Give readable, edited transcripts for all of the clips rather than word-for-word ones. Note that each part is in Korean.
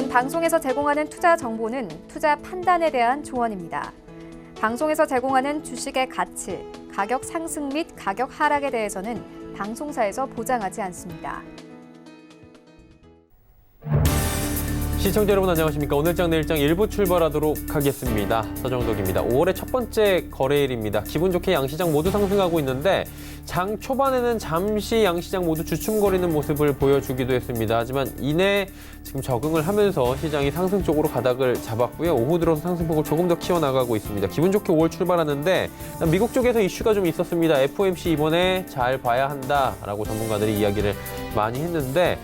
이번 방송에서 제공하는 투자 정보는 투자 판단에 대한 조언입니다. 방송에서 제공하는 주식의 가치, 가격 상승 및 가격 하락에 대해서는 방송사에서 보장하지 않습니다. 시청자 여러분 안녕하십니까. 오늘장 내일장 일부 출발하도록 하겠습니다. 서정덕입니다. 5월의 첫 번째 거래일입니다. 기분 좋게 양시장 모두 상승하고 있는데 장 초반에는 잠시 양시장 모두 주춤거리는 모습을 보여주기도 했습니다. 하지만 이내 지금 적응을 하면서 시장이 상승 쪽으로 가닥을 잡았고요. 오후 들어서 상승폭을 조금 더 키워나가고 있습니다. 기분 좋게 5월 출발하는데 미국 쪽에서 이슈가 좀 있었습니다. FOMC 이번에 잘 봐야 한다라고 전문가들이 이야기를 많이 했는데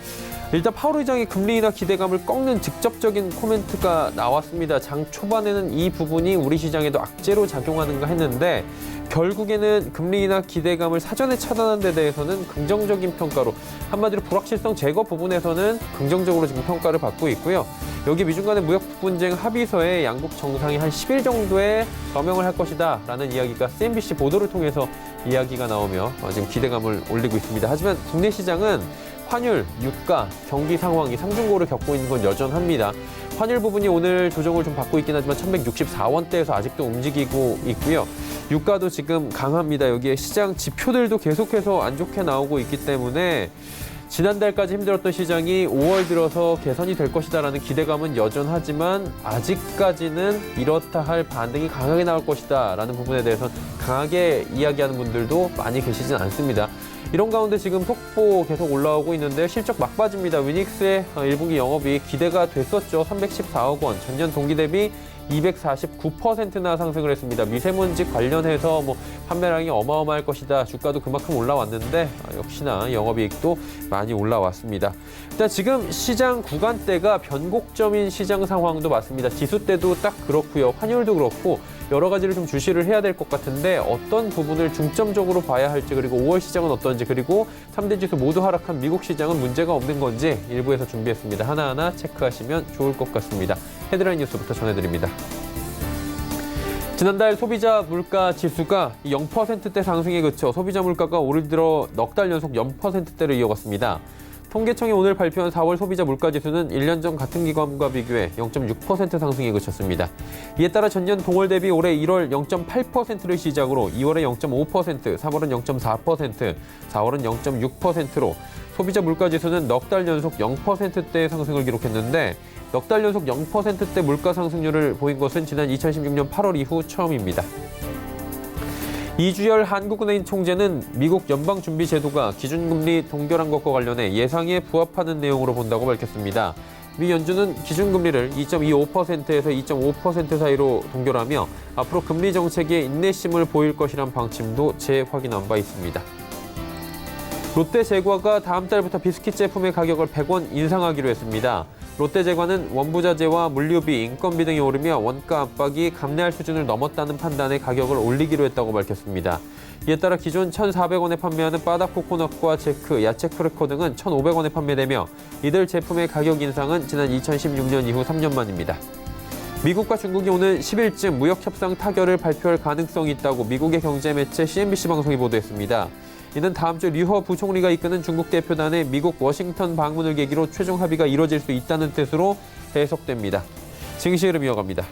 일단 파월 의장이 금리 인하 기대감을 꺾는 직접적인 코멘트가 나왔습니다. 장 초반에는 이 부분이 우리 시장에도 악재로 작용하는가 했는데 결국에는 금리 인하 기대감을 사전에 차단한 데 대해서는 긍정적인 평가로 한마디로 불확실성 제거 부분에서는 긍정적으로 지금 평가를 받고 있고요. 여기 미중 간의 무역 분쟁 합의서에 양국 정상이 한 10일 정도에 서명을 할 것이다 라는 이야기가 CNBC 보도를 통해서 이야기가 나오며 지금 기대감을 올리고 있습니다. 하지만 국내 시장은 환율, 유가, 경기 상황이 상중고를 겪고 있는 건 여전합니다. 환율 부분이 오늘 조정을 좀 받고 있긴 하지만 1164원대에서 아직도 움직이고 있고요. 유가도 지금 강합니다. 여기에 시장 지표들도 계속해서 안 좋게 나오고 있기 때문에 지난달까지 힘들었던 시장이 5월 들어서 개선이 될 것이다라는 기대감은 여전하지만 아직까지는 이렇다 할 반등이 강하게 나올 것이다라는 부분에 대해서 강하게 이야기하는 분들도 많이 계시진 않습니다. 이런 가운데 지금 속보 계속 올라오고 있는데 실적 막바지입니다. 위닉스의 1분기 영업이익 기대가 됐었죠. 314억 원, 전년 동기 대비 249%나 상승을 했습니다. 미세먼지 관련해서 판매량이 어마어마할 것이다. 주가도 그만큼 올라왔는데 역시나 영업이익도 많이 올라왔습니다. 일단 지금 시장 구간대가 변곡점인 시장 상황도 맞습니다. 지수 때도 딱 그렇고요. 환율도 그렇고 여러 가지를 좀 주시를 해야 될 것 같은데 어떤 부분을 중점적으로 봐야 할지 그리고 5월 시장은 어떤지 그리고 3대 지수 모두 하락한 미국 시장은 문제가 없는 건지 일부에서 준비했습니다. 하나하나 체크하시면 좋을 것 같습니다. 헤드라인 뉴스부터 전해드립니다. 지난달 소비자 물가 지수가 0%대 상승에 그쳐 소비자 물가가 올 들어 넉 달 연속 0%대를 이어갔습니다. 통계청이 오늘 발표한 4월 소비자 물가 지수는 1년 전 같은 기간과 비교해 0.6% 상승에 그쳤습니다. 이에 따라 전년 동월 대비 올해 1월 0.8%를 시작으로 2월에 0.5%, 3월은 0.4%, 4월은 0.6%로 소비자 물가 지수는 넉 달 연속 0%대의 상승을 기록했는데 넉 달 연속 0%대 물가 상승률을 보인 것은 지난 2016년 8월 이후 처음입니다. 이주열 한국은행 총재는 미국 연방준비제도가 기준금리 동결한 것과 관련해 예상에 부합하는 내용으로 본다고 밝혔습니다. 미 연준은 기준금리를 2.25%에서 2.5% 사이로 동결하며 앞으로 금리 정책에 인내심을 보일 것이란 방침도 재확인한 바 있습니다. 롯데제과가 다음 달부터 비스킷 제품의 가격을 100원 인상하기로 했습니다. 롯데제과는 원부자재와 물류비, 인건비 등이 오르며 원가 압박이 감내할 수준을 넘었다는 판단에 가격을 올리기로 했다고 밝혔습니다. 이에 따라 기존 1,400원에 판매하는 바닥 코코넛과 제크, 야채 크래커 등은 1,500원에 판매되며 이들 제품의 가격 인상은 지난 2016년 이후 3년 만입니다. 미국과 중국이 오는 10일쯤 무역협상 타결을 발표할 가능성이 있다고 미국의 경제매체 CNBC 방송이 보도했습니다. 이는 다음 주 류허 부총리가 이끄는 중국 대표단의 미국 워싱턴 방문을 계기로 최종 합의가 이뤄질 수 있다는 뜻으로 해석됩니다. 증시 흐름 이어갑니다.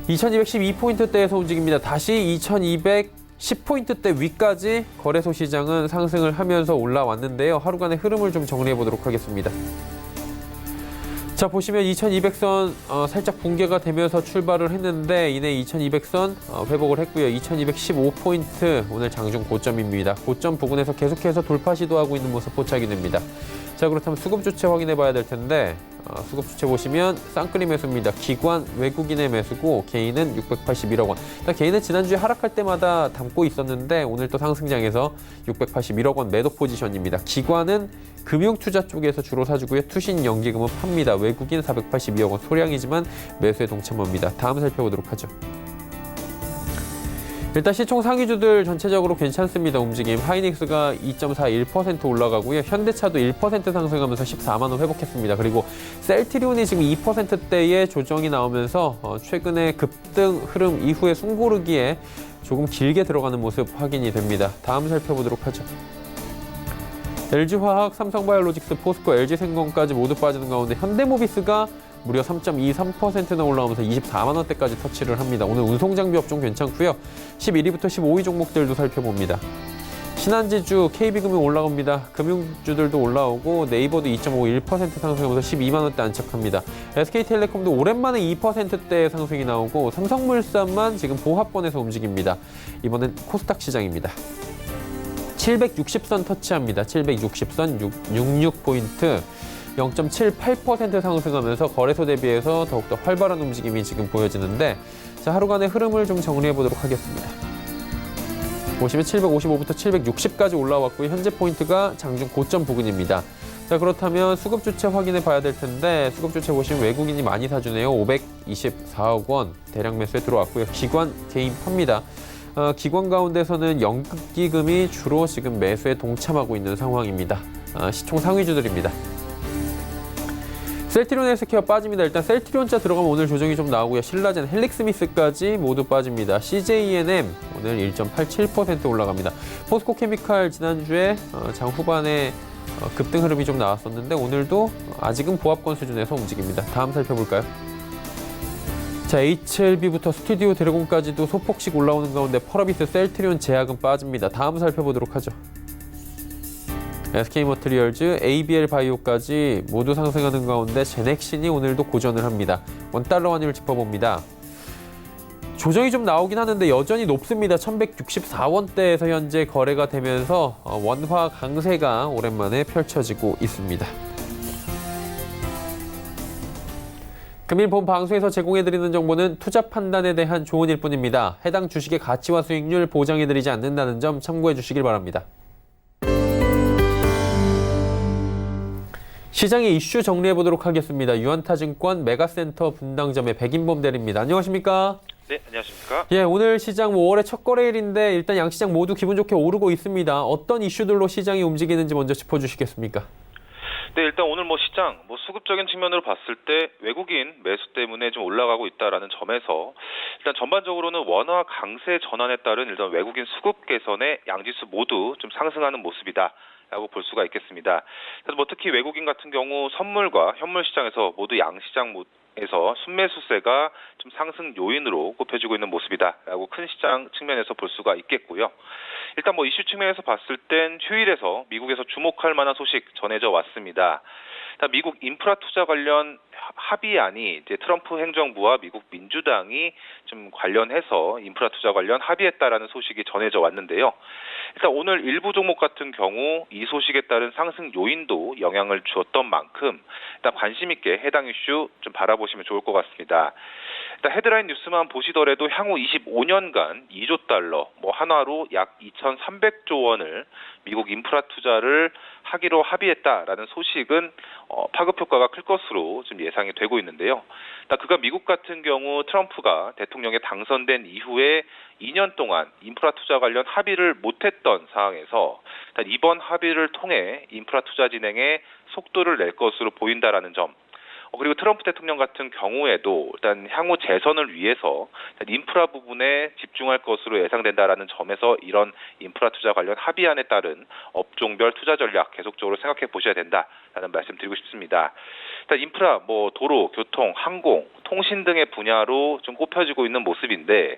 2212포인트대에서 움직입니다. 다시 2210포인트대 위까지 거래소 시장은 상승을 하면서 올라왔는데요. 하루간의 흐름을 좀 정리해 보도록 하겠습니다. 자, 보시면 2200선 살짝 붕괴가 되면서 출발을 했는데 이내 2200선 회복을 했고요. 2215포인트 오늘 장중 고점입니다. 고점 부근에서 계속해서 돌파 시도하고 있는 모습 포착이 됩니다. 자, 그렇다면 수급 주체 확인해 봐야 될 텐데 수급 주체 보시면 쌍끌이 매수입니다. 기관 외국인의 매수고 개인은 681억 원. 개인은 지난주에 하락할 때마다 담고 있었는데 오늘 또 상승장에서 681억 원 매도 포지션입니다. 기관은 금융투자 쪽에서 주로 사주고요. 투신 연기금은 팝니다. 외국인 482억 원 소량이지만 매수에 동참합니다. 다음 살펴보도록 하죠. 일단 시총 상위주들 전체적으로 괜찮습니다. 움직임. 하이닉스가 2.41% 올라가고요. 현대차도 1% 상승하면서 14만 원 회복했습니다. 그리고 셀트리온이 지금 2%대의 조정이 나오면서 최근에 급등 흐름 이후에 숨고르기에 조금 길게 들어가는 모습 확인이 됩니다. 다음 살펴보도록 하죠. LG화학, 삼성바이오로직스, 포스코, LG생명까지 모두 빠지는 가운데 현대모비스가 무려 3.23%나 올라오면서 24만 원대까지 터치를 합니다. 오늘 운송장비 업종 괜찮고요. 11위부터 15위 종목들도 살펴봅니다. 신한지주, KB금융 올라갑니다. 금융주들도 올라오고 네이버도 2.51% 상승하면서 12만 원대 안착합니다. SK텔레콤도 오랜만에 2%대 상승이 나오고 삼성물산만 지금 보합권에서 움직입니다. 이번엔 코스닥 시장입니다. 760선 터치합니다. 760선 66포인트 0.78% 상승하면서 거래소 대비해서 더욱더 활발한 움직임이 지금 보여지는데 자, 하루간의 흐름을 좀 정리해 보도록 하겠습니다. 보시면 755부터 760까지 올라왔고요. 현재 포인트가 장중 고점 부근입니다. 자, 그렇다면 수급 주체 확인해 봐야 될 텐데 수급 주체 보시면 외국인이 많이 사주네요. 524억 원 대량 매수에 들어왔고요. 기관 개인 팝니다. 기관 가운데서는 연극기금이 주로 지금 매수에 동참하고 있는 상황입니다. 시총 상위주들입니다. 셀트리온 헬스케어 빠집니다. 일단 셀트리온자 들어가면 오늘 조정이 좀 나오고요. 신라젠, 헬릭스미스까지 모두 빠집니다. CJENM 오늘 1.87% 올라갑니다. 포스코케미칼 지난주에 장 후반에 급등 흐름이 좀 나왔었는데 오늘도 아직은 보합권 수준에서 움직입니다. 다음 살펴볼까요? 자, HLB부터 스튜디오 드래곤까지도 소폭씩 올라오는 가운데 펄어비스, 셀트리온, 제약은 빠집니다. 다음 살펴보도록 하죠. SK머티리얼즈, ABL바이오까지 모두 상승하는 가운데 제넥신이 오늘도 고전을 합니다. 원달러 환율 짚어봅니다. 조정이 좀 나오긴 하는데 여전히 높습니다. 1164원대에서 현재 거래가 되면서 원화 강세가 오랜만에 펼쳐지고 있습니다. 금일 본 방송에서 제공해드리는 정보는 투자 판단에 대한 조언일 뿐입니다. 해당 주식의 가치와 수익률 보장해드리지 않는다는 점 참고해 주시길 바랍니다. 시장의 이슈 정리해 보도록 하겠습니다. 유한타증권 메가센터 분당점의 백인범 대리입니다. 안녕하십니까? 네, 안녕하십니까? 예, 오늘 시장 5월의 첫 거래일인데 일단 양시장 모두 기분 좋게 오르고 있습니다. 어떤 이슈들로 시장이 움직이는지 먼저 짚어주시겠습니까? 네, 일단 오늘 시장 수급적인 측면으로 봤을 때 외국인 매수 때문에 좀 올라가고 있다라는 점에서 일단 전반적으로는 원화 강세 전환에 따른 일단 외국인 수급 개선에 양지수 모두 좀 상승하는 모습이다. 라고 볼 수가 있겠습니다. 그래서 특히 외국인 같은 경우 선물과 현물 시장에서 모두 양시장에서 순매수세가 좀 상승 요인으로 꼽혀지고 있는 모습이다라고 큰 시장 측면에서 볼 수가 있겠고요. 일단 이슈 측면에서 봤을 땐 휴일에서 미국에서 주목할 만한 소식 전해져 왔습니다. 미국 인프라 투자 관련 합의안이 이제 트럼프 행정부와 미국 민주당이 좀 관련해서 인프라 투자 관련 합의했다라는 소식이 전해져 왔는데요. 일단 오늘 일부 종목 같은 경우 이 소식에 따른 상승 요인도 영향을 주었던 만큼 일단 관심 있게 해당 이슈 좀 바라보시면 좋을 것 같습니다. 일단 헤드라인 뉴스만 보시더라도 향후 25년간 2조 달러, 한화로 약 2,300조 원을 미국 인프라 투자를 하기로 합의했다라는 소식은 파급 효과가 클 것으로 좀 예상이 되고 있는데요. 그가 미국 같은 경우 트럼프가 대통령에 당선된 이후에 2년 동안 인프라 투자 관련 합의를 못했던 상황에서 이번 합의를 통해 인프라 투자 진행에 속도를 낼 것으로 보인다라는 점. 그리고 트럼프 대통령 같은 경우에도 일단 향후 재선을 위해서 인프라 부분에 집중할 것으로 예상된다라는 점에서 이런 인프라 투자 관련 합의안에 따른 업종별 투자 전략 계속적으로 생각해 보셔야 된다라는 말씀 드리고 싶습니다. 일단 인프라 도로, 교통, 항공, 통신 등의 분야로 좀 꼽혀지고 있는 모습인데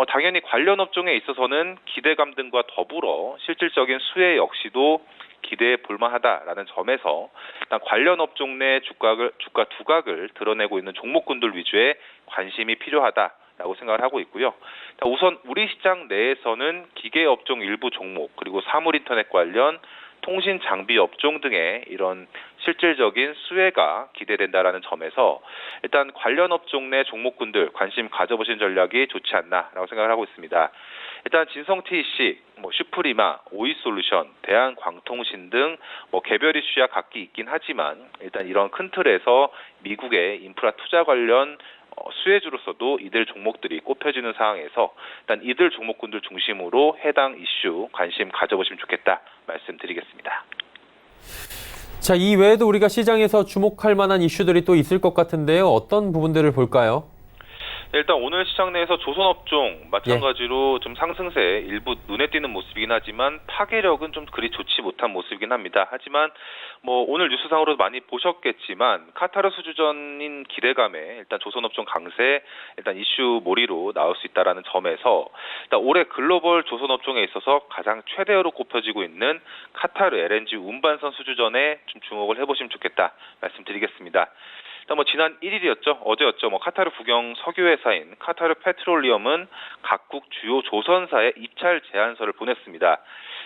당연히 관련 업종에 있어서는 기대감 등과 더불어 실질적인 수혜 역시도 기대해 볼만하다라는 점에서 일단 관련 업종 내 주가 두각을 드러내고 있는 종목군들 위주의 관심이 필요하다라고 생각을 하고 있고요. 우선 우리 시장 내에서는 기계 업종 일부 종목 그리고 사물 인터넷 관련 통신 장비 업종 등의 이런 실질적인 수혜가 기대된다라는 점에서 일단 관련 업종 내 종목군들 관심 가져보신 전략이 좋지 않나라고 생각을 하고 있습니다. 일단 진성TC, 슈프리마, 오이솔루션, 대한광통신 등 개별 이슈야 각기 있긴 하지만 일단 이런 큰 틀에서 미국의 인프라 투자 관련 수혜주로서도 이들 종목들이 꼽혀지는 상황에서 일단 이들 종목군들 중심으로 해당 이슈 관심 가져보시면 좋겠다 말씀드리겠습니다. 자, 이 외에도 우리가 시장에서 주목할 만한 이슈들이 또 있을 것 같은데요. 어떤 부분들을 볼까요? 일단 오늘 시장 내에서 조선업종 마찬가지로 좀 상승세 일부 눈에 띄는 모습이긴 하지만 파괴력은 좀 그리 좋지 못한 모습이긴 합니다. 하지만 뭐 오늘 뉴스상으로 많이 보셨겠지만 카타르 수주전인 기대감에 일단 조선업종 강세 일단 이슈 몰이로 나올 수 있다라는 점에서 일단 올해 글로벌 조선업종에 있어서 가장 최대어로 꼽혀지고 있는 카타르 LNG 운반선 수주전에 좀 주목을 해보시면 좋겠다 말씀드리겠습니다. 일단 지난 1일이었죠. 어제였죠. 카타르 국영 석유회사인 카타르 페트롤리엄은 각국 주요 조선사에 입찰 제안서를 보냈습니다.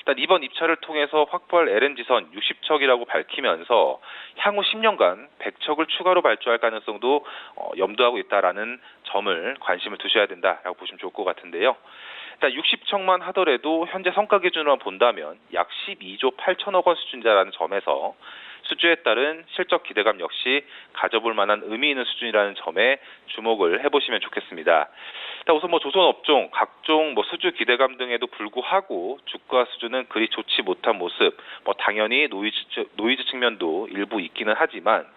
일단 이번 입찰을 통해서 확보할 LNG선 60척이라고 밝히면서 향후 10년간 100척을 추가로 발주할 가능성도 염두하고 있다라는 점을 관심을 두셔야 된다라고 보시면 좋을 것 같은데요. 일단 60척만 하더라도 현재 성과 기준으로 본다면 약 12조 8천억 원 수준이라는 점에서 수주에 따른 실적 기대감 역시 가져볼 만한 의미 있는 수준이라는 점에 주목을 해보시면 좋겠습니다. 우선 조선업종 각종 수주 기대감 등에도 불구하고 주가 수준은 그리 좋지 못한 모습, 당연히 노이즈 측면도 일부 있기는 하지만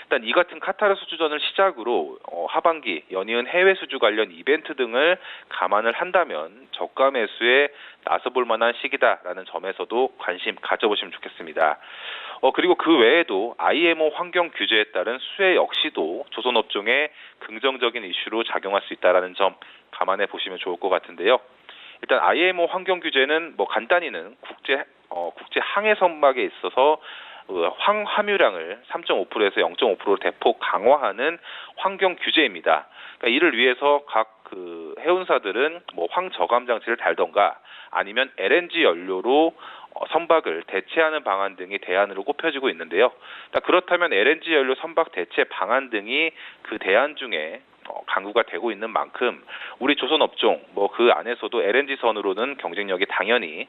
일단 이 같은 카타르 수주전을 시작으로 하반기 연이은 해외 수주 관련 이벤트 등을 감안을 한다면 저가 매수에 나서볼 만한 시기다라는 점에서도 관심 가져보시면 좋겠습니다. 그리고 그 외에도 IMO 환경 규제에 따른 수혜 역시도 조선업종에 긍정적인 이슈로 작용할 수 있다는 점 감안해 보시면 좋을 것 같은데요. 일단 IMO 환경 규제는 간단히는 국제 항해 선박에 있어서 황함유량을 3.5%에서 0.5%로 대폭 강화하는 환경 규제입니다. 그러니까 이를 위해서 각 해운사들은 황저감 장치를 달던가 아니면 LNG 연료로 선박을 대체하는 방안 등이 대안으로 꼽혀지고 있는데요. 그렇다면 LNG 연료 선박 대체 방안 등이 그 대안 중에 강구가 되고 있는 만큼 우리 조선업종 그 안에서도 LNG선으로는 경쟁력이 당연히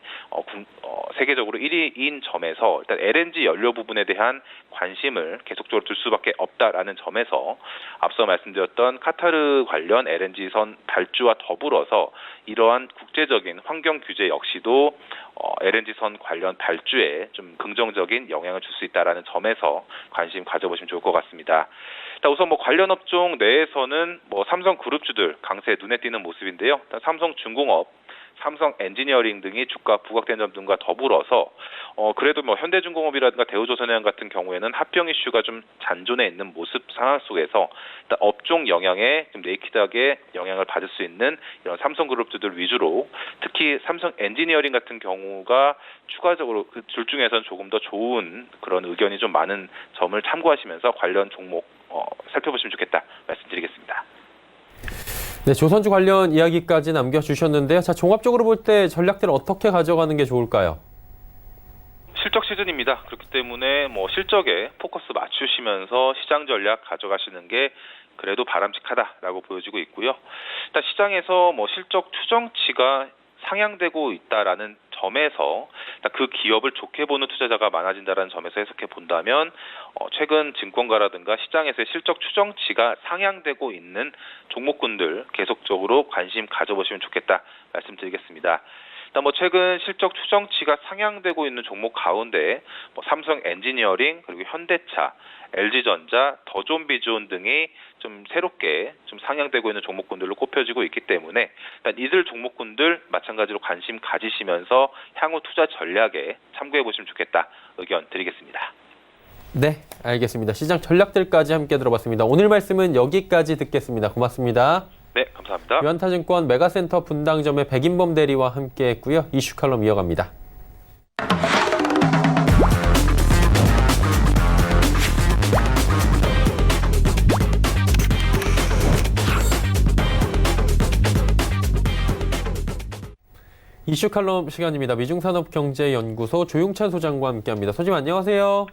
세계적으로 1위인 점에서 일단 LNG 연료 부분에 대한 관심을 계속적으로 둘 수밖에 없다라는 점에서 앞서 말씀드렸던 카타르 관련 LNG선 발주와 더불어서 이러한 국제적인 환경 규제 역시도 LNG선 관련 발주에 좀 긍정적인 영향을 줄 수 있다라는 점에서 관심 가져보시면 좋을 것 같습니다. 우선 관련 업종 내에서는 삼성그룹주들 강세 눈에 띄는 모습인데요. 삼성중공업, 삼성엔지니어링 등이 주가 부각된 점 등과 더불어서 그래도 현대중공업이라든가 대우조선해양 같은 경우에는 합병 이슈가 좀 잔존해 있는 모습 상황 속에서 일단 업종 영향에 좀 네이키드하게 영향을 받을 수 있는 이런 삼성그룹주들 위주로 특히 삼성엔지니어링 같은 경우가 추가적으로 그 둘 중에서는 조금 더 좋은 그런 의견이 좀 많은 점을 참고하시면서 관련 종목 살펴보시면 좋겠다 말씀드리겠습니다. 네, 조선주 관련 이야기까지 남겨주셨는데요. 자, 종합적으로 볼 때 전략들을 어떻게 가져가는 게 좋을까요? 실적 시즌입니다. 그렇기 때문에 실적에 포커스 맞추시면서 시장 전략 가져가시는 게 그래도 바람직하다라고 보여지고 있고요. 일단 시장에서 실적 추정치가 상향되고 있다라는 점에서 그 기업을 좋게 보는 투자자가 많아진다는 점에서 해석해 본다면 최근 증권가라든가 시장에서의 실적 추정치가 상향되고 있는 종목군들 계속적으로 관심 가져보시면 좋겠다 말씀드리겠습니다. 일단 최근 실적 추정치가 상향되고 있는 종목 가운데 삼성엔지니어링 그리고 현대차, LG전자, 더존비주온 등이 좀 새롭게 좀 상향되고 있는 종목군들로 꼽혀지고 있기 때문에 일단 이들 종목군들 마찬가지로 관심 가지시면서 향후 투자 전략에 참고해 보시면 좋겠다 의견 드리겠습니다. 네, 알겠습니다. 시장 전략들까지 함께 들어봤습니다. 오늘 말씀은 여기까지 듣겠습니다. 고맙습니다. 네, 감사합니다. 유한타증권 메가센터 분당점의 백인범 대리와 함께했고요. 이슈 칼럼 이어갑니다. 이슈 칼럼 시간입니다. 미중산업경제연구소 조용찬 소장과 함께합니다. 소장님 안녕하세요.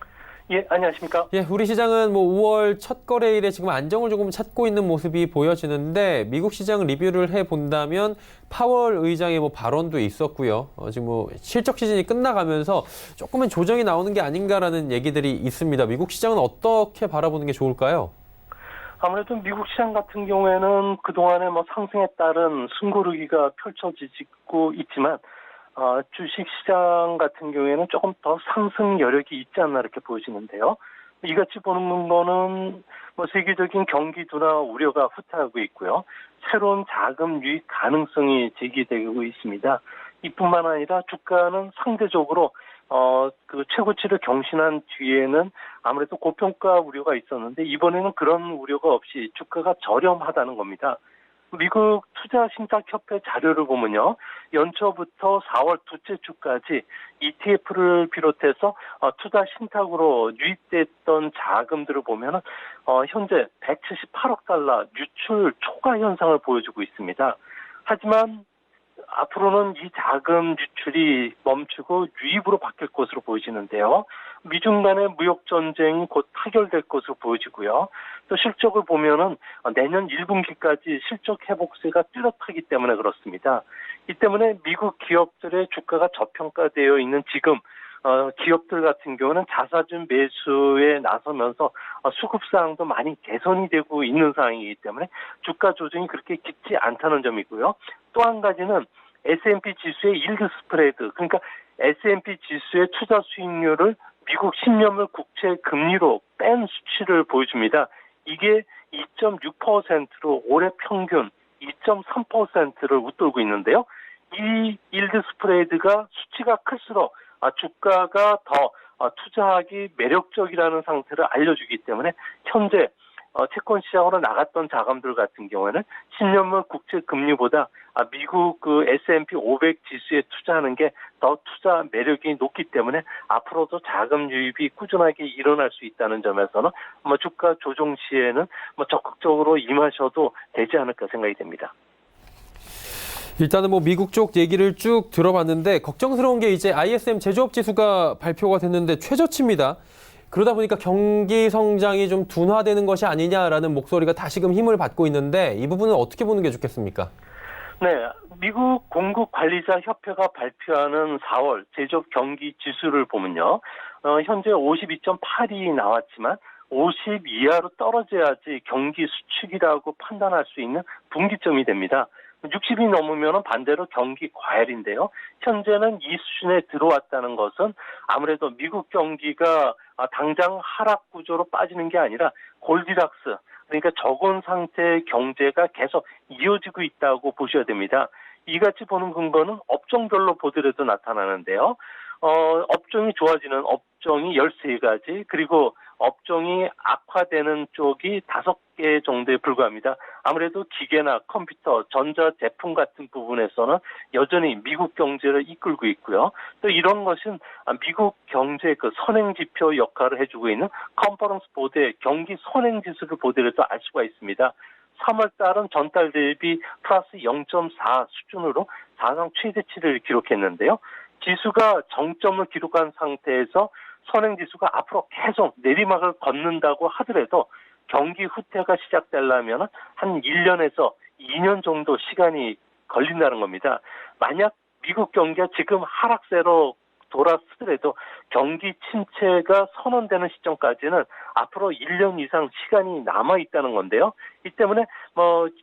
예, 안녕하십니까? 예, 우리 시장은 5월 첫 거래일에 지금 안정을 조금 찾고 있는 모습이 보여지는데 미국 시장 리뷰를 해본다면 파월 의장의 발언도 있었고요. 지금 실적 시즌이 끝나가면서 조금은 조정이 나오는 게 아닌가라는 얘기들이 있습니다. 미국 시장은 어떻게 바라보는 게 좋을까요? 아무래도 미국 시장 같은 경우에는 그동안에 상승에 따른 숨고르기가 펼쳐지고 있지만 주식 시장 같은 경우에는 조금 더 상승 여력이 있지 않나 이렇게 보여지는데요. 이같이 보는 거는 뭐 세계적인 경기 둔화 우려가 후퇴하고 있고요. 새로운 자금 유입 가능성이 제기되고 있습니다. 이뿐만 아니라 주가는 상대적으로 그 최고치를 경신한 뒤에는 아무래도 고평가 우려가 있었는데 이번에는 그런 우려가 없이 주가가 저렴하다는 겁니다. 미국 투자신탁협회 자료를 보면요. 연초부터 4월 둘째 주까지 ETF를 비롯해서 투자 신탁으로 유입됐던 자금들을 보면 현재 178억 달러 유출 초과 현상을 보여주고 있습니다. 하지만 앞으로는 이 자금 유출이 멈추고 유입으로 바뀔 것으로 보여지는데요. 미중 간의 무역 전쟁이 곧 타결될 것으로 보여지고요. 또 실적을 보면은 내년 1분기까지 실적 회복세가 뚜렷하기 때문에 그렇습니다. 이 때문에 미국 기업들의 주가가 저평가되어 있는 지금 기업들 같은 경우는 자사주 매수에 나서면서 수급 사항도 많이 개선이 되고 있는 상황이기 때문에 주가 조정이 그렇게 깊지 않다는 점이고요. 또 한 가지는 S&P 지수의 일드 스프레드, 그러니까 S&P 지수의 투자 수익률을 미국 10년물 국채 금리로 뺀 수치를 보여줍니다. 이게 2.6%로 올해 평균 2.3%를 웃돌고 있는데요. 이 일드 스프레드가 수치가 클수록 주가가 더 투자하기 매력적이라는 상태를 알려주기 때문에 현재 채권 시장으로 나갔던 자금들 같은 경우에는 10년물 국채 금리보다 미국 그 S&P 500 지수에 투자하는 게 더 투자 매력이 높기 때문에 앞으로도 자금 유입이 꾸준하게 일어날 수 있다는 점에서는 주가 조정 시에는 적극적으로 임하셔도 되지 않을까 생각이 됩니다. 일단은 뭐 미국 쪽 얘기를 쭉 들어봤는데 걱정스러운 게 이제 ISM 제조업 지수가 발표가 됐는데 최저치입니다. 그러다 보니까 경기 성장이 좀 둔화되는 것이 아니냐라는 목소리가 다시금 힘을 받고 있는데 이 부분은 어떻게 보는 게 좋겠습니까? 네, 미국 공급관리자협회가 발표하는 4월 제조업 경기 지수를 보면요. 현재 52.8이 나왔지만 50 이하로 떨어져야지 경기 수축이라고 판단할 수 있는 분기점이 됩니다. 60이 넘으면 반대로 경기 과열인데요. 현재는 이 수준에 들어왔다는 것은 아무래도 미국 경기가 당장 하락 구조로 빠지는 게 아니라 골디락스, 그러니까 저온 상태의 경제가 계속 이어지고 있다고 보셔야 됩니다. 이같이 보는 근거는 업종별로 보더라도 나타나는데요. 업종이 좋아지는 업종이 13가지, 그리고 업종이 악화되는 쪽이 5개 정도에 불과합니다. 아무래도 기계나 컴퓨터, 전자제품 같은 부분에서는 여전히 미국 경제를 이끌고 있고요. 또 이런 것은 미국 경제 그 선행지표 역할을 해주고 있는 컨퍼런스 보드의 경기 선행지수를 보더라도 알 수가 있습니다. 3월 달은 전달 대비 플러스 0.4 수준으로 사상 최대치를 기록했는데요. 지수가 정점을 기록한 상태에서 선행지수가 앞으로 계속 내리막을 걷는다고 하더라도 경기 후퇴가 시작되려면 한 1년에서 2년 정도 시간이 걸린다는 겁니다. 만약 미국 경기가 지금 하락세로 돌아서더라도 경기 침체가 선언되는 시점까지는 앞으로 1년 이상 시간이 남아있다는 건데요. 이 때문에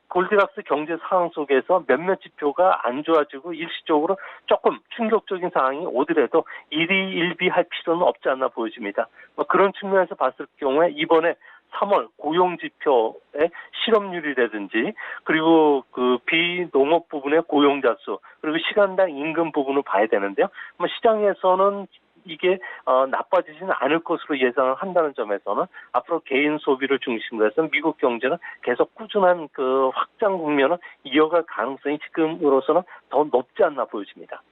골디락스 경제 상황 속에서 몇몇 지표가 안 좋아지고 일시적으로 조금 충격적인 상황이 오더라도 일희일비할 필요는 없지 않나 보여집니다. 그런 측면에서 봤을 경우에 이번에 3월 고용지표의 실업률이라든지 그리고 그 비농업 부분의 고용자 수 그리고 시간당 임금 부분을 봐야 되는데요. 시장에서는 이게 나빠지지는 않을 것으로 예상을 한다는 점에서는 앞으로 개인 소비를 중심으로 해서 미국 경제는 계속 꾸준한 그 확장 국면을 이어갈 가능성이 지금으로서는 더 높지 않나 보여집니다.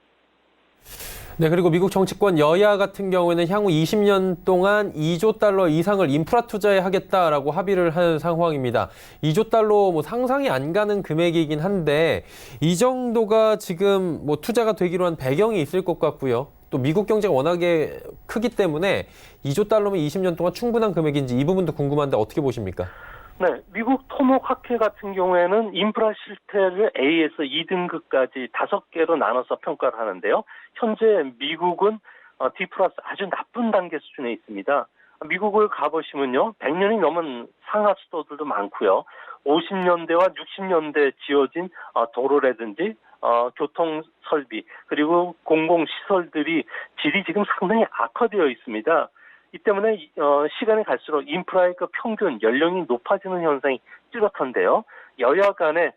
네, 그리고 미국 정치권 여야 같은 경우에는 향후 20년 동안 2조 달러 이상을 인프라 투자에 하겠다라고 합의를 한 상황입니다. 2조 달러 상상이 안 가는 금액이긴 한데 이 정도가 지금 투자가 되기로 한 배경이 있을 것 같고요. 또 미국 경제가 워낙에 크기 때문에 2조 달러면 20년 동안 충분한 금액인지 이 부분도 궁금한데 어떻게 보십니까? 네, 미국 토목학회 같은 경우에는 인프라 실태를 A에서 2등급까지 5개로 나눠서 평가를 하는데요. 현재 미국은 D 플러스 아주 나쁜 단계 수준에 있습니다. 미국을 가보시면요, 100년이 넘은 상하 수도들도 많고요. 50년대와 60년대에 지어진 도로라든지 교통 설비 그리고 공공시설들이 질이 지금 상당히 악화되어 있습니다. 이 때문에 시간이 갈수록 인프라의 그 평균 연령이 높아지는 현상이 뚜렷한데요. 여야 간에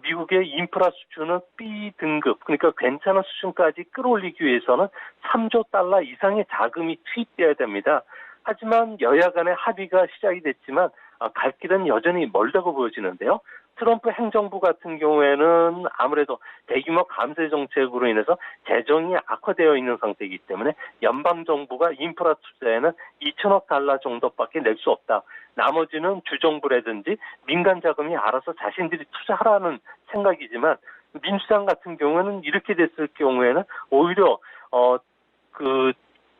미국의 인프라 수준은 B등급, 그러니까 괜찮은 수준까지 끌어올리기 위해서는 3조 달러 이상의 자금이 투입돼야 됩니다. 하지만 여야 간의 합의가 시작이 됐지만 갈 길은 여전히 멀다고 보여지는데요. 트럼프 행정부 같은 경우에는 아무래도 대규모 감세 정책으로 인해서 재정이 악화되어 있는 상태이기 때문에 연방정부가 인프라 투자에는 2천억 달러 정도밖에 낼 수 없다. 나머지는 주정부라든지 민간 자금이 알아서 자신들이 투자하라는 생각이지만 민주당 같은 경우는 이렇게 됐을 경우에는 오히려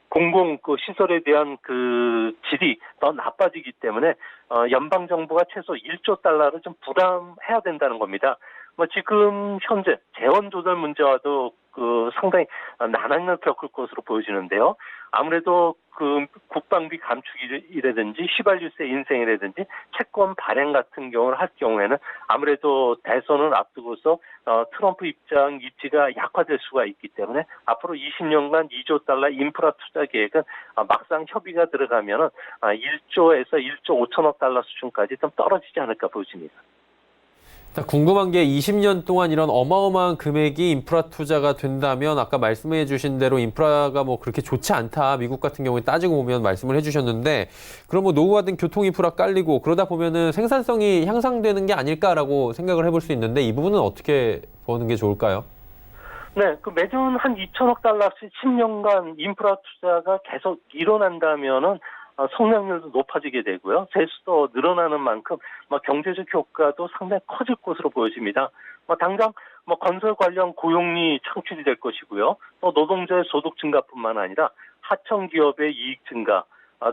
공공 시설에 대한 그 질이 더 나빠지기 때문에 연방 정부가 최소 1조 달러를 좀 부담해야 된다는 겁니다. 지금 현재 재원 조달 문제와도 상당히 난항을 겪을 것으로 보여지는데요. 아무래도 국방비 감축이라든지 휘발유세 인상이라든지 채권 발행 같은 경우를 할 경우에는 아무래도 대선을 앞두고서 트럼프 입장 입지가 약화될 수가 있기 때문에 앞으로 20년간 2조 달러 인프라 투자 계획은 막상 협의가 들어가면은 1조에서 1조 5천억 달러 수준까지 좀 떨어지지 않을까 보여집니다. 궁금한 게 20년 동안 이런 어마어마한 금액이 인프라 투자가 된다면 아까 말씀해 주신 대로 인프라가 뭐 그렇게 좋지 않다. 미국 같은 경우에 따지고 보면 말씀을 해 주셨는데 그럼 뭐 노후화된 교통 인프라 깔리고 그러다 보면은 생산성이 향상되는 게 아닐까라고 생각을 해볼 수 있는데 이 부분은 어떻게 보는 게 좋을까요? 네, 매년 한 2천억 달러씩 10년간 인프라 투자가 계속 일어난다면은 성장률도 높아지게 되고요. 세수도 늘어나는 만큼 경제적 효과도 상당히 커질 것으로 보여집니다. 당장 건설 관련 고용이 창출이 될 것이고요. 또 노동자의 소득 증가뿐만 아니라 하청 기업의 이익 증가,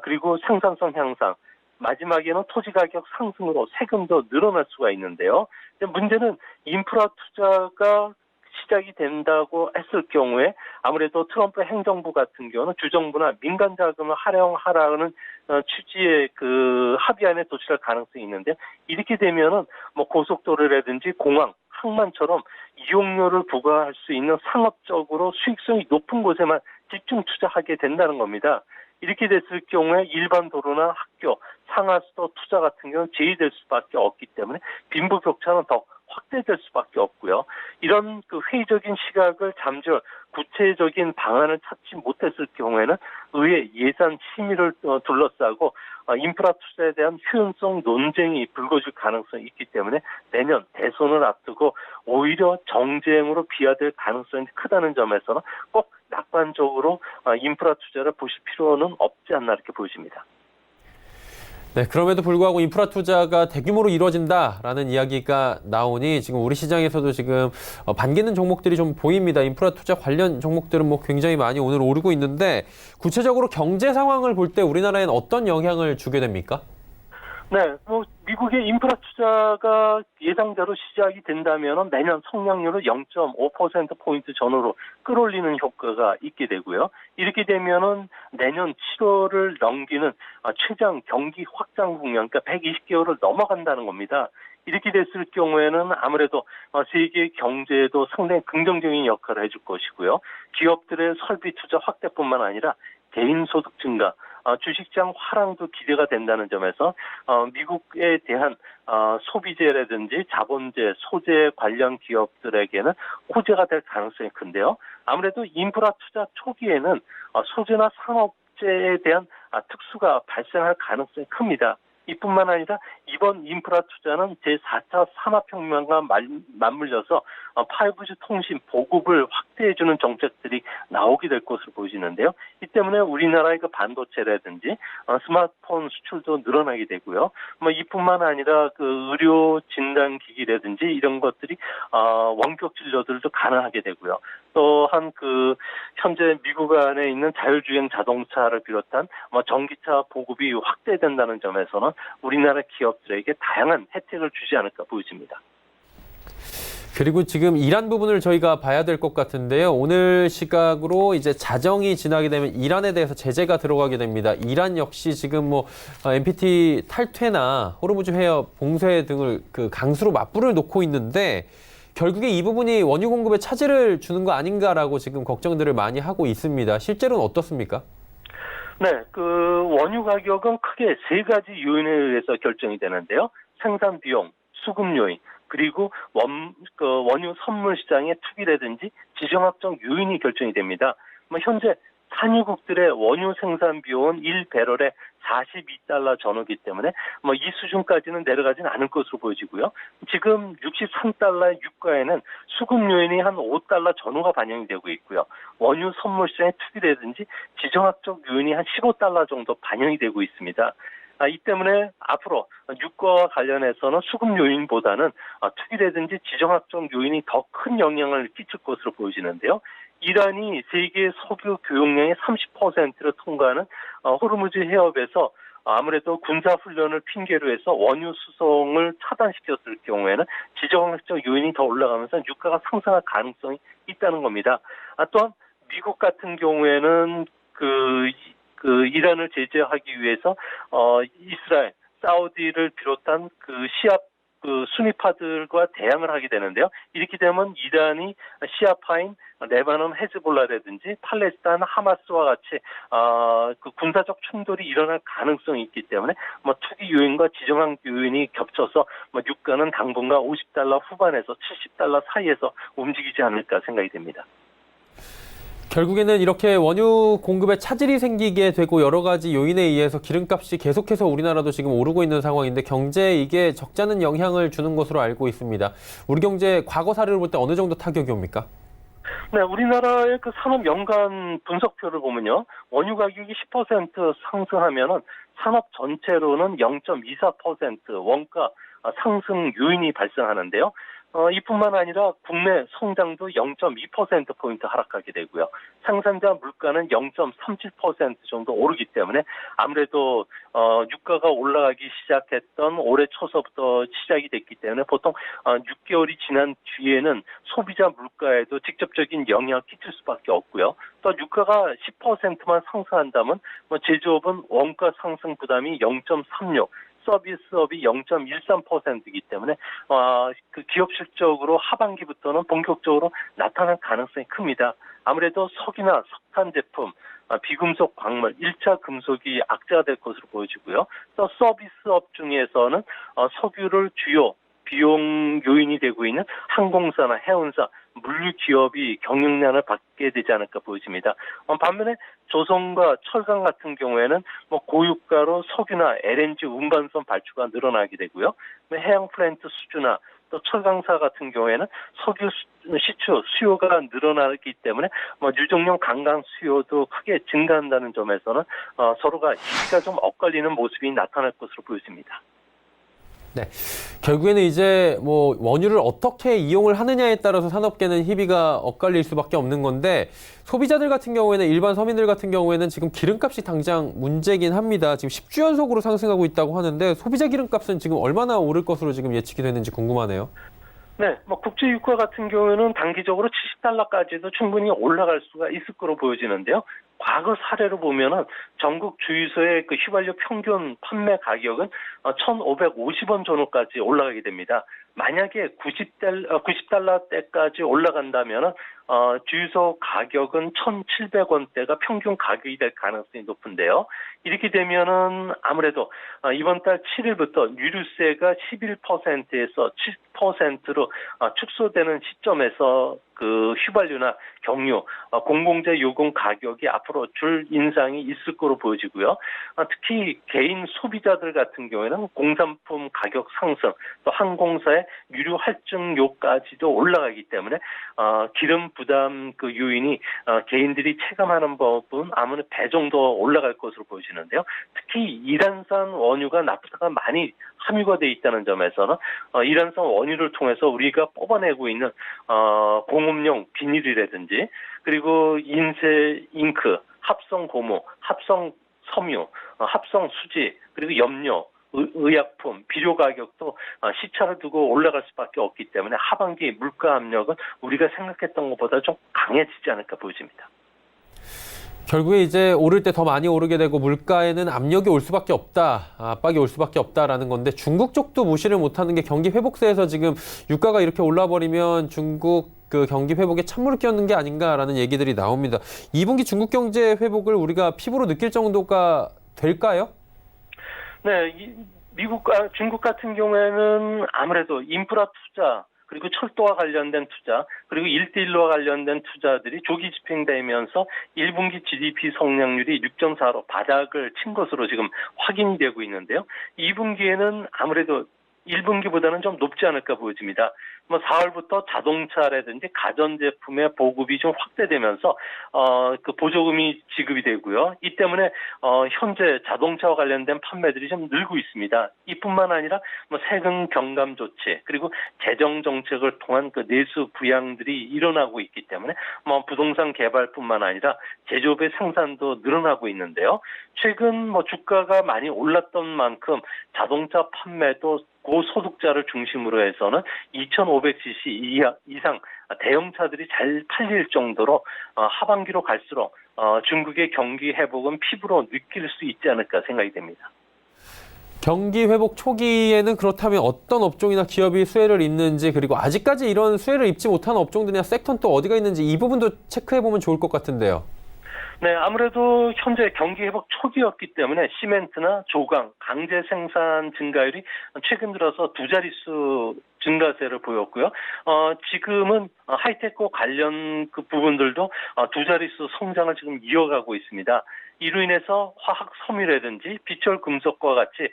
그리고 생산성 향상, 마지막에는 토지 가격 상승으로 세금도 늘어날 수가 있는데요. 문제는 인프라 투자가 시작이 된다고 했을 경우에 아무래도 트럼프 행정부 같은 경우는 주정부나 민간 자금을 활용하라는 취지의 합의안에 도출할 가능성이 있는데 이렇게 되면은 고속도로라든지 공항, 항만처럼 이용료를 부과할 수 있는 상업적으로 수익성이 높은 곳에만 집중 투자하게 된다는 겁니다. 이렇게 됐을 경우에 일반 도로나 학교, 상하수도 투자 같은 경우는 제외될 수밖에 없기 때문에 빈부격차는 더 확대될 수밖에 없고요. 이런 회의적인 시각을 잠재울 구체적인 방안을 찾지 못했을 경우에는 의회 예산 심의를 둘러싸고 인프라 투자에 대한 효용성 논쟁이 불거질 가능성이 있기 때문에 내년 대선을 앞두고 오히려 정쟁으로 비화될 가능성이 크다는 점에서는 꼭 낙관적으로 인프라 투자를 보실 필요는 없지 않나 이렇게 보여집니다. 네, 그럼에도 불구하고 인프라 투자가 대규모로 이루어진다라는 이야기가 나오니 지금 우리 시장에서도 지금 반기는 종목들이 좀 보입니다. 인프라 투자 관련 종목들은 굉장히 많이 오늘 오르고 있는데 구체적으로 경제 상황을 볼 때 우리나라에는 어떤 영향을 주게 됩니까? 네, 미국의 인프라 투자가 예상대로 시작이 된다면 내년 성장률을 0.5%포인트 전후로 끌어올리는 효과가 있게 되고요. 이렇게 되면은 내년 7월을 넘기는 최장 경기 확장 국면, 그러니까 120개월을 넘어간다는 겁니다. 이렇게 됐을 경우에는 아무래도 세계 경제에도 상당히 긍정적인 역할을 해줄 것이고요. 기업들의 설비 투자 확대뿐만 아니라 개인 소득 증가, 주식시장 화랑도 기대가 된다는 점에서 미국에 대한 소비재라든지 자본재, 소재 관련 기업들에게는 호재가 될 가능성이 큰데요. 아무래도 인프라 투자 초기에는 소재나 산업재에 대한 특수가 발생할 가능성이 큽니다. 이뿐만 아니라 이번 인프라 투자는 제4차 산업혁명과 맞물려서 5G 통신 보급을 확대해주는 정책들이 나오게 될 것으로 보이는데요. 이 때문에 우리나라의 반도체라든지 스마트폰 수출도 늘어나게 되고요. 이뿐만 아니라 의료 진단기기라든지 이런 것들이 원격 진료들도 가능하게 되고요. 또한 현재 미국 안에 있는 자율주행 자동차를 비롯한 전기차 보급이 확대된다는 점에서는 우리나라 기업들에게 다양한 혜택을 주지 않을까 보여집니다. 그리고 지금 이란 부분을 저희가 봐야 될 것 같은데요. 오늘 시각으로 이제 자정이 지나게 되면 이란에 대해서 제재가 들어가게 됩니다. 이란 역시 지금 NPT 탈퇴나 호르무즈 해협 봉쇄 등을 강수로 맞불을 놓고 있는데 결국에 이 부분이 원유 공급에 차질을 주는 거 아닌가라고 지금 걱정들을 많이 하고 있습니다. 실제로는 어떻습니까? 네, 원유 가격은 크게 세 가지 요인에 의해서 결정이 되는데요. 생산 비용, 수급 요인, 그리고 원유 선물 시장의 투기라든지 지정학적 요인이 결정이 됩니다. 현재 산유국들의 원유 생산 비용은 1배럴에 $42 전후기 때문에 이 수준까지는 내려가지는 않을 것으로 보여지고요. 지금 $63의 유가에는 수급 요인이 한 $5 전후가 반영이 되고 있고요. 원유 선물 시장의 투기라든지 지정학적 요인이 한 $15 정도 반영이 되고 있습니다. 이 때문에 앞으로 유가와 관련해서는 수급 요인보다는 투기라든지 지정학적 요인이 더 큰 영향을 끼칠 것으로 보여지는데요. 이란이 세계 석유 교역량의 30%를 통과하는 호르무즈 해협에서 아무래도 군사훈련을 핑계로 해서 원유 수송을 차단시켰을 경우에는 지정학적 요인이 더 올라가면서 유가가 상승할 가능성이 있다는 겁니다. 또한 미국 같은 경우에는 이란을 제재하기 위해서 이스라엘, 사우디를 비롯한 시아 수니파들과 대항을 하게 되는데요. 이렇게 되면 이란이 시아파인 레바논 헤즈볼라라든지 팔레스타인 하마스와 같이 군사적 충돌이 일어날 가능성이 있기 때문에 투기 요인과 지정학 요인이 겹쳐서 유가는 당분간 $50 후반에서 $70 사이에서 움직이지 않을까 생각이 됩니다. 결국에는 이렇게 원유 공급에 차질이 생기게 되고 여러 가지 요인에 의해서 기름값이 계속해서 우리나라도 지금 오르고 있는 상황인데 경제에 이게 적지 않은 영향을 주는 것으로 알고 있습니다. 우리 경제 과거 사례를 볼 때 어느 정도 타격이 옵니까? 네, 우리나라의 산업 연간 분석표를 보면요. 원유 가격이 10% 상승하면은 산업 전체로는 0.24% 원가 상승 요인이 발생하는데요. 이뿐만 아니라 국내 성장도 0.2%포인트 하락하게 되고요. 생산자 물가는 0.37% 정도 오르기 때문에 아무래도 유가가 올라가기 시작했던 올해 초서부터 시작이 됐기 때문에 보통 6개월이 지난 뒤에는 소비자 물가에도 직접적인 영향을 끼칠 수밖에 없고요. 또 유가가 10%만 상승한다면 제조업은 원가 상승 부담이 0.36, 서비스업이 0.13%이기 때문에 기업 실적으로 하반기부터는 본격적으로 나타날 가능성이 큽니다. 아무래도 석유나 석탄 제품, 비금속 광물, 1차 금속이 악재가 될 것으로 보여지고요. 또 서비스업 중에서는 석유를 주요 비용 요인이 되고 있는 항공사나 해운사, 물류 기업이 경영난을 받게 되지 않을까 보여집니다. 반면에 조선과 철강 같은 경우에는 고유가로 석유나 LNG 운반선 발주가 늘어나게 되고요. 해양 플랜트 수주나 또 철강사 같은 경우에는 석유 시추 수요가 늘어나기 때문에 유종용 관광 수요도 크게 증가한다는 점에서는 서로가 시기가 좀 엇갈리는 모습이 나타날 것으로 보여집니다. 네. 결국에는 이제 원유를 어떻게 이용을 하느냐에 따라서 산업계는 희비가 엇갈릴 수밖에 없는 건데 소비자들 같은 경우에는 일반 서민들 같은 경우에는 지금 기름값이 당장 문제긴 합니다. 지금 10주 연속으로 상승하고 있다고 하는데 소비자 기름값은 지금 얼마나 오를 것으로 지금 예측이 되는지 궁금하네요. 네, 국제 유가 같은 경우에는 단기적으로 $70까지도 충분히 올라갈 수가 있을 거로 보여지는데요. 과거 사례로 보면은 전국 주유소의 휘발유 평균 판매 가격은 1,550원 전후까지 올라가게 됩니다. 만약에 $90대까지 올라간다면은 주유소 가격은 1,700원대가 평균 가격이 될 가능성이 높은데요. 이렇게 되면은 아무래도 이번 달 7일부터 유류세가 11%에서 7%로 축소되는 시점에서 휘발유나 경유, 공공재 요금 가격이 앞으로 줄 인상이 있을 거로 보여지고요. 특히 개인 소비자들 같은 경우에는 공산품 가격 상승, 또 항공사의 유류 할증료까지도 올라가기 때문에 기름 부담 요인이 개인들이 체감하는 부분 아무래도 배 정도 올라갈 것으로 보여지는데요. 특히 이란산 원유가 나프타가 많이 함유가 돼 있다는 점에서는 이란산 원유를 통해서 우리가 뽑아내고 있는 공업용 비닐이라든지 그리고 인쇄 잉크, 합성 고무, 합성 섬유, 합성 수지 그리고 염료, 의약품, 비료 가격도 시차를 두고 올라갈 수밖에 없기 때문에 하반기 물가 압력은 우리가 생각했던 것보다 좀 강해지지 않을까 보여집니다. 결국에 이제 오를 때 더 많이 오르게 되고 물가에는 압력이 올 수밖에 없다, 압박이 올 수밖에 없다라는 건데 중국 쪽도 무시를 못하는 게 경기 회복세에서 지금 유가가 이렇게 올라버리면 중국 그 경기 회복에 찬물을 끼얹는 게 아닌가라는 얘기들이 나옵니다. 2분기 중국 경제 회복을 우리가 피부로 느낄 정도가 될까요? 네, 미국과 중국 같은 경우에는 아무래도 인프라 투자, 그리고 철도와 관련된 투자, 그리고 1대1로와 관련된 투자들이 조기 집행되면서 1분기 GDP 성장률이 6.4로 바닥을 친 것으로 지금 확인이 되고 있는데요. 2분기에는 아무래도 1분기보다는 좀 높지 않을까 보여집니다. 4월부터 자동차라든지 가전제품의 보급이 좀 확대되면서 그 보조금이 지급이 되고요. 이 때문에 현재 자동차와 관련된 판매들이 좀 늘고 있습니다. 이뿐만 아니라 세금 경감 조치 그리고 재정 정책을 통한 그 내수 부양들이 일어나고 있기 때문에 부동산 개발뿐만 아니라 제조업의 생산도 늘어나고 있는데요. 최근 주가가 많이 올랐던 만큼 자동차 판매도 고소득자를 중심으로 해서는 2,500cc 이상 대형차들이 잘 팔릴 정도로 하반기로 갈수록 중국의 경기 회복은 피부로 느낄 수 있지 않을까 생각이 됩니다. 경기 회복 초기에는 그렇다면 어떤 업종이나 기업이 수혜를 입는지 그리고 아직까지 이런 수혜를 입지 못한 업종들이나 섹터는 또 어디가 있는지 이 부분도 체크해보면 좋을 것 같은데요. 네, 아무래도 현재 경기 회복 초기였기 때문에 시멘트나 조강, 강제 생산 증가율이 최근 들어서 두 자릿수 증가세를 보였고요. 지금은 하이테크 관련 그 부분들도 두 자릿수 성장을 지금 이어가고 있습니다. 이로 인해서 화학 섬유라든지 비철 금속과 같이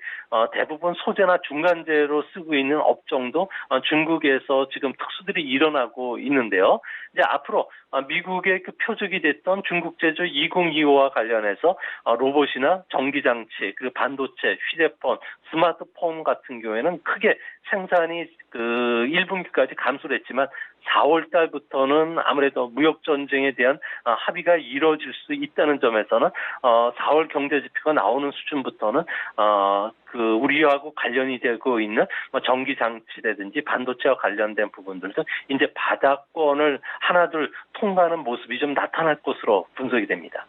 대부분 소재나 중간재로 쓰고 있는 업종도 중국에서 지금 특수들이 일어나고 있는데요. 이제 앞으로 미국의 그 표적이 됐던 중국 제조 2025와 관련해서 로봇이나 전기장치, 그리고 반도체, 휴대폰, 스마트폰 같은 경우에는 크게 생산이 그 1분기까지 감소를 했지만 4월 달부터는 아무래도 무역 전쟁에 대한 합의가 이루어질 수 있다는 점에서는 4월 경제 지표가 나오는 수준부터는 그 우리하고 관련이 되고 있는 전기 장치라든지 반도체와 관련된 부분들도 이제 바닥권을 하나둘 통과하는 모습이 좀 나타날 것으로 분석이 됩니다.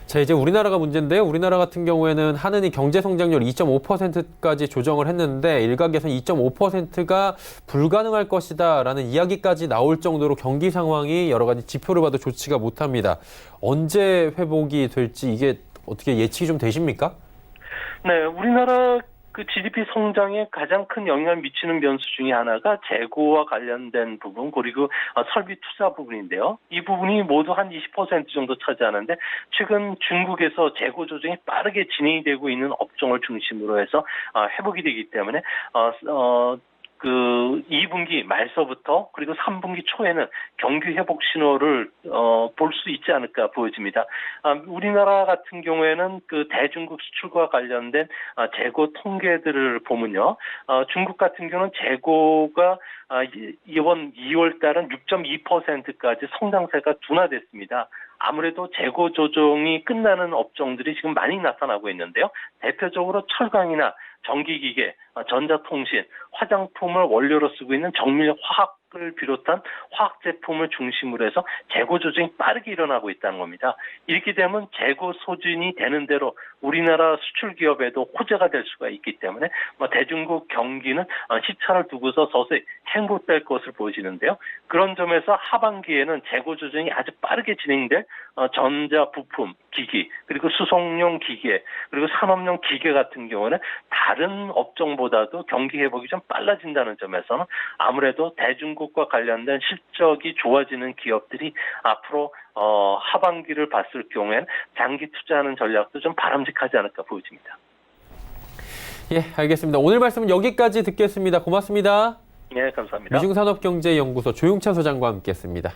자, 이제 우리나라가 문제인데요. 우리나라 같은 경우에는 하느니 경제 성장률 2.5%까지 조정을 했는데 일각에서는 2.5%가 불가능할 것이다라는 이야기까지 나올 정도로 경기 상황이 여러 가지 지표를 봐도 좋지가 못합니다. 언제 회복이 될지 이게 어떻게 예측이 좀 되십니까? 네, 우리나라 그 GDP 성장에 가장 큰 영향을 미치는 변수 중에 하나가 재고와 관련된 부분 그리고 설비 투자 부분인데요. 이 부분이 모두 한 20% 정도 차지하는데 최근 중국에서 재고 조정이 빠르게 진행이 되고 있는 업종을 중심으로 해서 회복이 되기 때문에 그 2분기 말서부터 그리고 3분기 초에는 경기 회복 신호를 볼 수 있지 않을까 보여집니다. 우리나라 같은 경우에는 그 대중국 수출과 관련된 재고 통계들을 보면요. 중국 같은 경우는 재고가 이번 2월 달은 6.2%까지 성장세가 둔화됐습니다. 아무래도 재고 조정이 끝나는 업종들이 지금 많이 나타나고 있는데요. 대표적으로 철강이나 전기기계, 전자통신, 화장품을 원료로 쓰고 있는 정밀 화학을 비롯한 화학 제품을 중심으로 해서 재고 조정이 빠르게 일어나고 있다는 겁니다. 이렇게 되면 재고 소진이 되는 대로 우리나라 수출 기업에도 호재가 될 수가 있기 때문에 대중국 경기는 시차를 두고서 서서히 행복될 것을 보여지는데요. 그런 점에서 하반기에는 재고 조정이 아주 빠르게 진행될 전자 부품, 기기, 그리고 수송용 기계, 그리고 산업용 기계 같은 경우는 다른 업종보다도 경기 회복이 좀 빨라진다는 점에서는 아무래도 대중국과 관련된 실적이 좋아지는 기업들이 앞으로 하반기를 봤을 경우에는 장기 투자하는 전략도 좀 바람직하지 않을까 보여집니다. 예, 알겠습니다. 오늘 말씀은 여기까지 듣겠습니다. 고맙습니다. 네, 감사합니다. 미중산업경제연구소 조용찬 소장과 함께했습니다.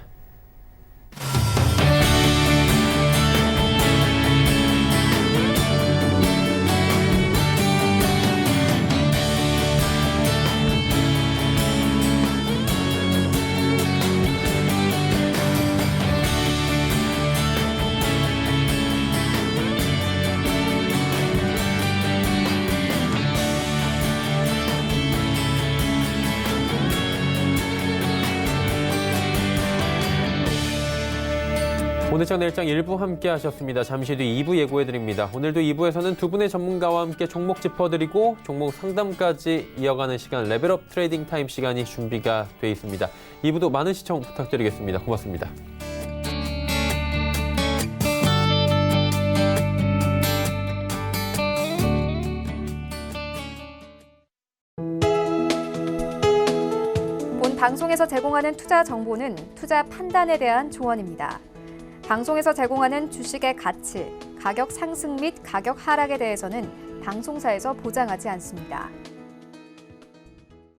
오늘장 내일장 1부 함께 하셨습니다. 잠시 뒤 2부 예고해드립니다. 오늘도 2부에서는 두 분의 전문가와 함께 종목 짚어드리고 종목 상담까지 이어가는 시간 레벨업 트레이딩 타임 시간이 준비가 돼 있습니다. 2부도 많은 시청 부탁드리겠습니다. 고맙습니다. 본 방송에서 제공하는 투자 정보는 투자 판단에 대한 조언입니다. 방송에서 제공하는 주식의 가치, 가격 상승 및 가격 하락에 대해서는 방송사에서 보장하지 않습니다.